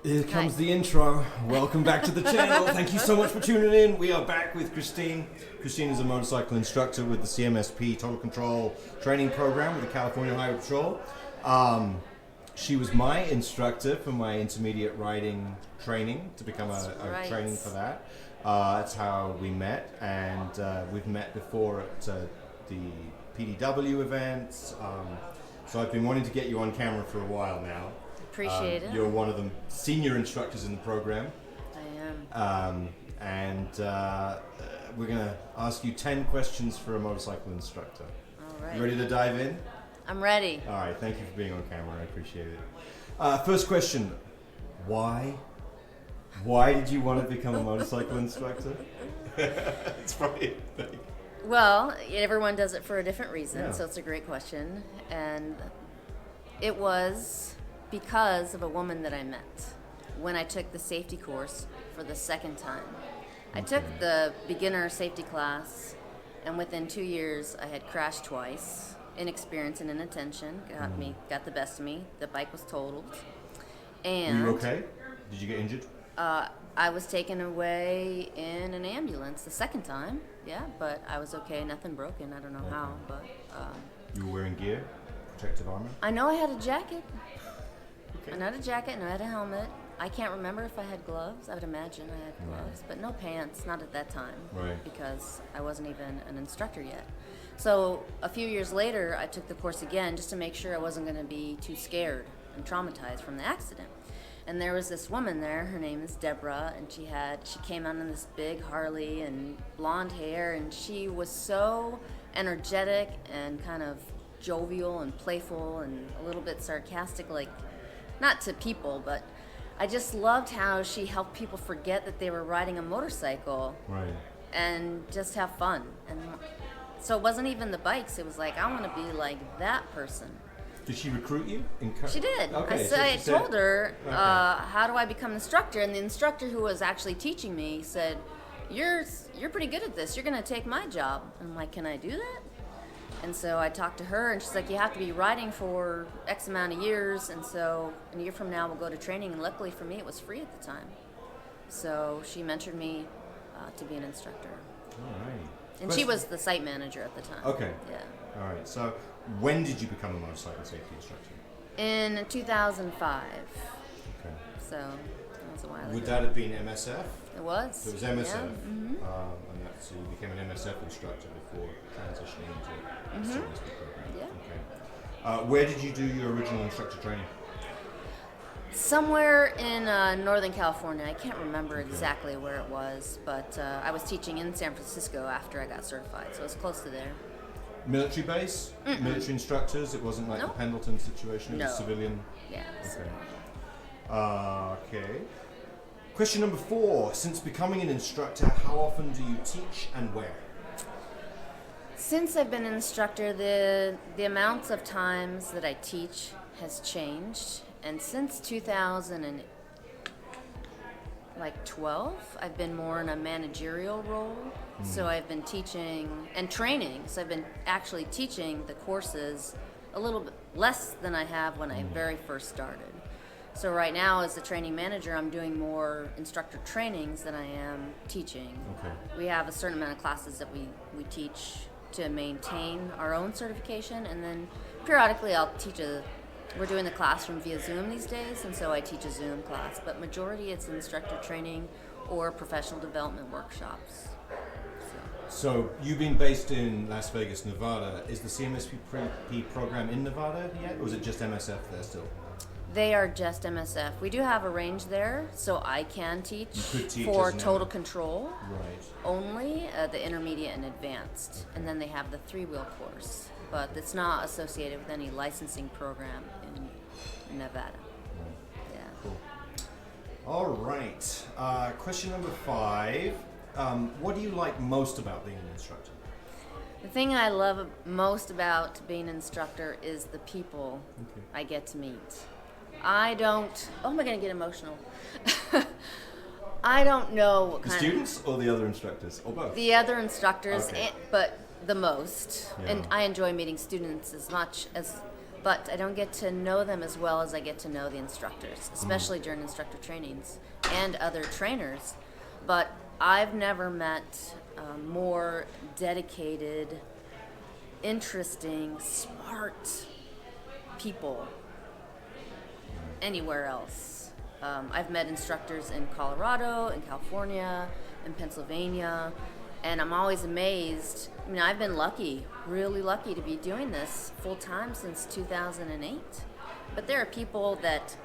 Here comes the intro. Welcome back to the channel. Thank you so much for tuning in. We are back with Christine. Christine is a motorcycle instructor with the CMSP Total Control Training Program with the California Highway Patrol. She was my instructor for my intermediate riding training to become a training for that. That's how we met, and we've met before at the PDW events. So I've been wanting to get you on camera for a while now. Appreciate it. You're one of the senior instructors in the program. I am. We're going to ask you 10 questions for a motorcycle instructor. All right. You ready to dive in? I'm ready. All right, thank you for being on camera. I appreciate it. First question, why? Why did you want to become a motorcycle instructor? It's probably Well, everyone does it for a different reason, Yeah. so it's a great question. And it was because of a woman that I met when I took the safety course for the second time. I took the beginner safety class, and within 2 years I had crashed twice. Inexperience and inattention got the best of me. The bike was totaled. And Were you okay? Did you get injured? I was taken away in an ambulance the second time, but I was okay, nothing broken. I don't know how, but... You were wearing gear? Protective armor? I know I had a jacket. Okay. I had a jacket and I had a helmet. I can't remember if I had gloves. I would imagine I had gloves, but no pants, not at that time. Right. Because I wasn't even an instructor yet. So a few years later, I took the course again just to make sure I wasn't going to be too scared and traumatized from the accident. And there was this woman there, her name is Deborah, and she came out in this big Harley and blonde hair, and she was so energetic and kind of jovial and playful and a little bit sarcastic, like, not to people, but I just loved how she helped people forget that they were riding a motorcycle. Right. And just have fun. And so it wasn't even the bikes, it was like, I want to be like that person. Did she recruit you? She did. Okay, I told her, okay. how do I become an instructor? And the instructor who was actually teaching me said, you're pretty good at this. You're going to take my job. And I'm like, can I do that? And so I talked to her, and she's like, you have to be riding for X amount of years. And so a year from now, we'll go to training. And luckily for me, it was free at the time. So she mentored me to be an instructor. All right. And she was the site manager at the time. Okay. Yeah. All right. So when did you become a motorcycle safety instructor? In 2005. Okay. So that was a while ago. Would that have been MSF? It was. So it was MSF. Yeah. Mm-hmm. So you became an MSF instructor before transitioning into the CMSP program. Yeah. Okay. Where did you do your original instructor training? Somewhere in Northern California. I can't remember exactly where it was, but I was teaching in San Francisco after I got certified, so it was close to there. Military base? Military instructors? It wasn't like Nope. the Pendleton situation? It was No. civilian? Yeah. Okay. Okay. Question number 4. Since becoming an instructor, how often do you teach and where? Since I've been an instructor, the amounts of times that I teach has changed, and since 2012, I've been more in a managerial role. So I've been teaching and training. So I've been actually teaching the courses a little bit less than I have when I very first started. So right now, as the training manager, I'm doing more instructor trainings than I am teaching. Okay. We have a certain amount of classes that we teach to maintain our own certification, and then periodically I'll teach we're doing the classroom via Zoom these days, and so I teach a Zoom class, but majority it's instructor training or professional development workshops. So you've been based in Las Vegas, Nevada. Is the CMSP program in Nevada yet, or is it just MSF there still? They are just MSF. We do have a range there, so I can teach, teach for as an total control Right. only, the intermediate and advanced, and then they have the 3-wheel course, but it's not associated with any licensing program in Nevada. Right. Yeah. Cool. All right. Question number 5. What do you like most about being an instructor? The thing I love most about being an instructor is the people I get to meet. I don't... Oh, am I going to get emotional? I don't know what The kind students or the other instructors, or both? The other instructors, Okay. but the most. Yeah. And I enjoy meeting students as much as but I don't get to know them as well as I get to know the instructors, especially during instructor trainings and other trainers. But I've never met more dedicated, interesting, smart people anywhere else. I've met instructors in Colorado, in California, in Pennsylvania, and I'm always amazed. I mean, I've been lucky, really lucky to be doing this full time since 2008. But there are people that,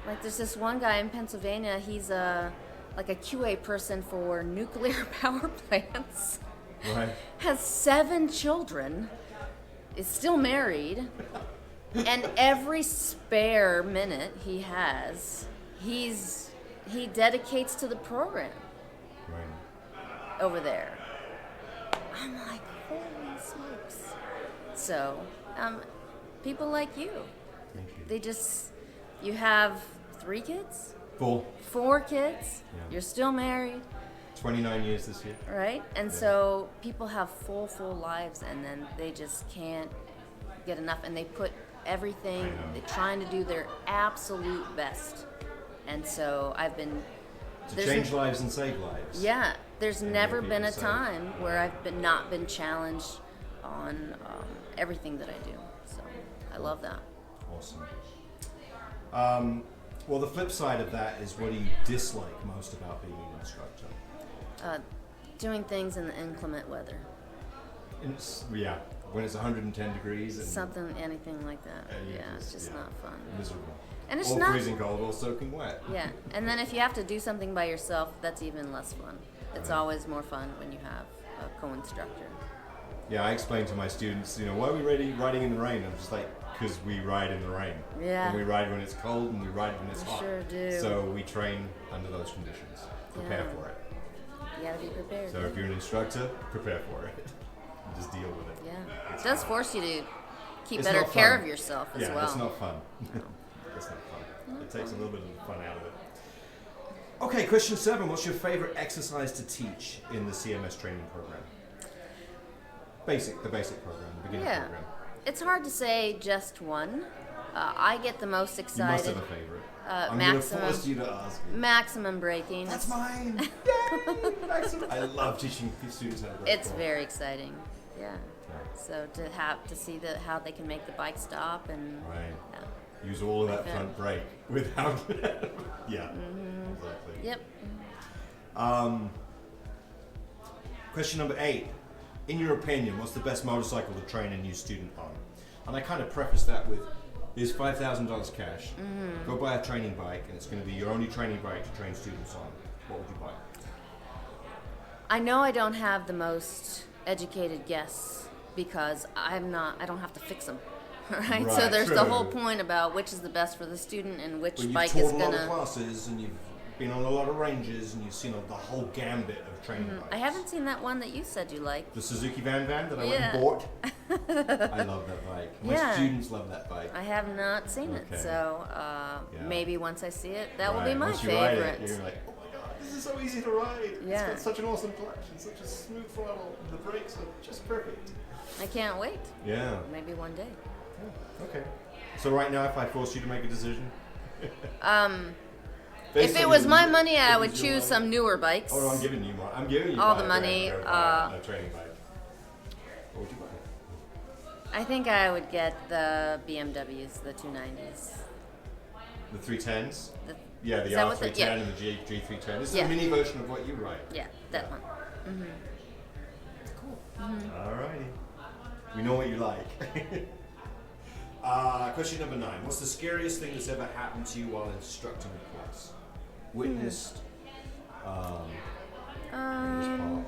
like there's this one guy in Pennsylvania, he's like a QA person for nuclear power plants. Right. Has 7 children, is still married, and every spare minute he has, he dedicates to the program Right. over there. I'm like, holy smokes. So, people like you, Thank you. you have 3 kids? Full. 4 kids? Yeah. You're still married, 29 years this year. right? And Yeah. so people have full lives, and then they just can't get enough, and they put everything, I know. they're trying to do their absolute best. And so I've been To there's change lives and save lives. yeah, there's And never make been a people safe. time where I've not been challenged on everything that I do. So I love that. Awesome. Well, the flip side of that is, what do you dislike most about being an instructor? Doing things in the inclement weather, Yeah, when it's 110 degrees and anything like that. you Yeah, it's just not fun. miserable. And it's or not. freezing cold or soaking wet. Yeah, and then if you have to do something by yourself, that's even less fun. It's Right. always more fun when you have a co-instructor. Yeah, I explain to my students, why are we riding in the rain? I'm just like, because we ride in the rain. Yeah. And we ride when it's cold and we ride when it's We hot. sure do. So we train under those conditions. Prepare Yeah. for it. You gotta be prepared. So if you're an instructor, prepare for it. And just deal with it. Yeah, It's it does hard. force you to keep It's better not care fun. of yourself as Yeah, well. it's not fun. It's not fun. It takes a little bit of the fun out of it. Okay, question 7. What's your favorite exercise to teach in the CMS training program? The basic program, the beginner Yeah, program. it's hard to say just one. I get the most You must excited. have a favorite. I'm going to maximum- force you to ask. Maximum braking. That's mine. Yay! Maximum. I love teaching students how to brake. It's very exciting. Yeah. So to see how they can make the bike stop and Right. yeah. Use all of that Okay. front brake without. Yeah. Exactly. Yep. Question number 8. In your opinion, what's the best motorcycle to train a new student on? And I kind of preface that with, here's $5,000 cash. Go buy a training bike, and it's going to be your only training bike to train students on. What would you buy? I know I don't have the most educated guess because I don't have to fix them. Right? So Right, there's the true. whole point about which is the best for the student and which Well, you've bike taught is a lot of gonna. classes, and you've been on a lot of ranges, and you've seen the whole gambit of training bikes. I haven't seen that one that you said you liked. The Suzuki Van that I went Yeah. and bought. I love that bike. My Yeah. students love that bike. I have not seen it, Okay. so Yeah. maybe once I see it, that will Right, be my once you ride favorite. it, you're like, oh my god, this is so easy to ride. Yeah. It's got such an awesome collection, such a smooth throttle. The brakes are just perfect. I can't wait. Yeah. Maybe one day. Okay. So right now, if I forced you to make a decision, If it was my money, I would choose some. some newer bikes. Oh, no, I'm giving you more. I'm giving you All the $5,000 money, to go buy a training bike. What would you buy? I think I would get the BMWs, the 290s. The 310s. The, Yeah, the Is that what R310 the- yeah. and the G310. This is Yeah. a mini version of what you ride. yeah, that one. Cool. Alrighty. We know what you like. Question number 9. What's the scariest thing that's ever happened to you while instructing a class? Witnessed? Was part of?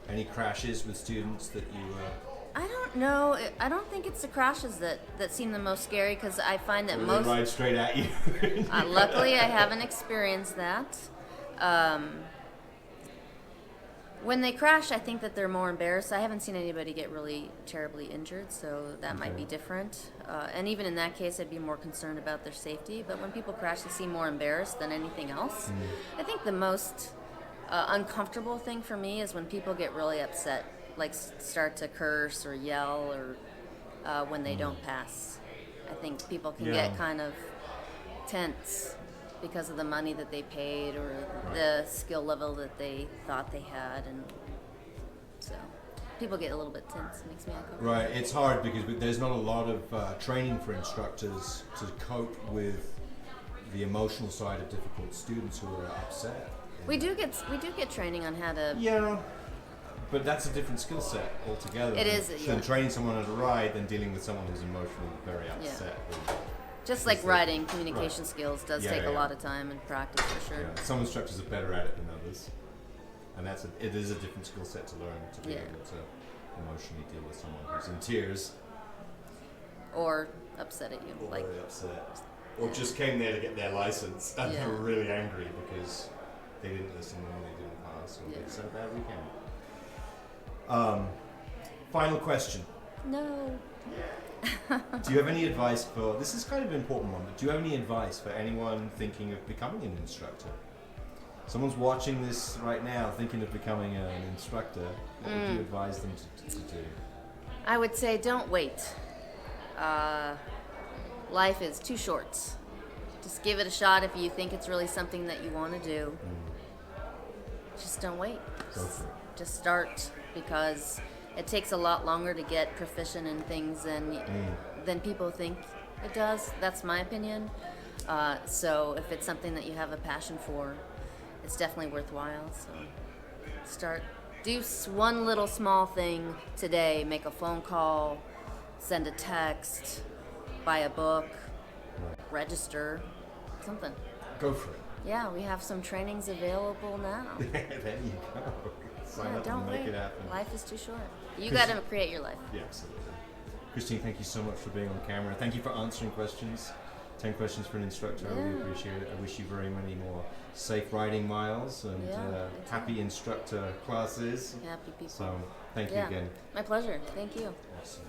Any crashes with students that you I don't know. I don't think it's the crashes that seem the most scary because I find that or most. they ride straight at you? Luckily, I haven't experienced that. When they crash, I think that they're more embarrassed. I haven't seen anybody get really terribly injured, so that might be different. And even in that case, I'd be more concerned about their safety. But when people crash, they seem more embarrassed than anything else. I think the most uncomfortable thing for me is when people get really upset, like start to curse or yell or when they don't pass. I think people can get kind of tense because of the money that they paid or the skill level that they thought they had, and so people get a little bit tense. It makes me uncomfortable. Right, it's hard because there's not a lot of training for instructors to cope with the emotional side of difficult students who are upset. We do get training on how to. Yeah, but that's a different skill set altogether. It is. Than training someone on a ride than dealing with someone who's emotionally very upset. Just like riding, communication skills does take a lot of time and practice for sure. Yeah. Some instructors are better at it than others, and it is a different skill set to learn to be able to emotionally deal with someone who's in tears or upset at you, or really upset, or just came there to get their license and they were really angry because they didn't listen when they didn't pass, or they said a bad weekend. Final question. No. Do you have any advice for, this is kind of an important one, but do you have any advice for anyone thinking of becoming an instructor? Someone's watching this right now thinking of becoming an instructor. What would you advise them to do? I would say don't wait. Life is too short. Just give it a shot if you think it's really something that you want to do. Just don't wait. Go for it. Just start, because it takes a lot longer to get proficient in things than people think it does. That's my opinion. So if it's something that you have a passion for, it's definitely worthwhile. So start. Do one little small thing today. Make a phone call, send a text, buy a book, register, something. Go for it. Yeah, we have some trainings available now. There you go. Sign up don't and make wait. it happen. Life is too short. You got to create your life. Yeah, absolutely. Christine, thank you so much for being on camera. Thank you for answering questions. 10 questions for an instructor. I really appreciate it. I wish you very many more safe riding miles and happy instructor classes. Happy people. So thank you again. My pleasure. Thank you. Awesome.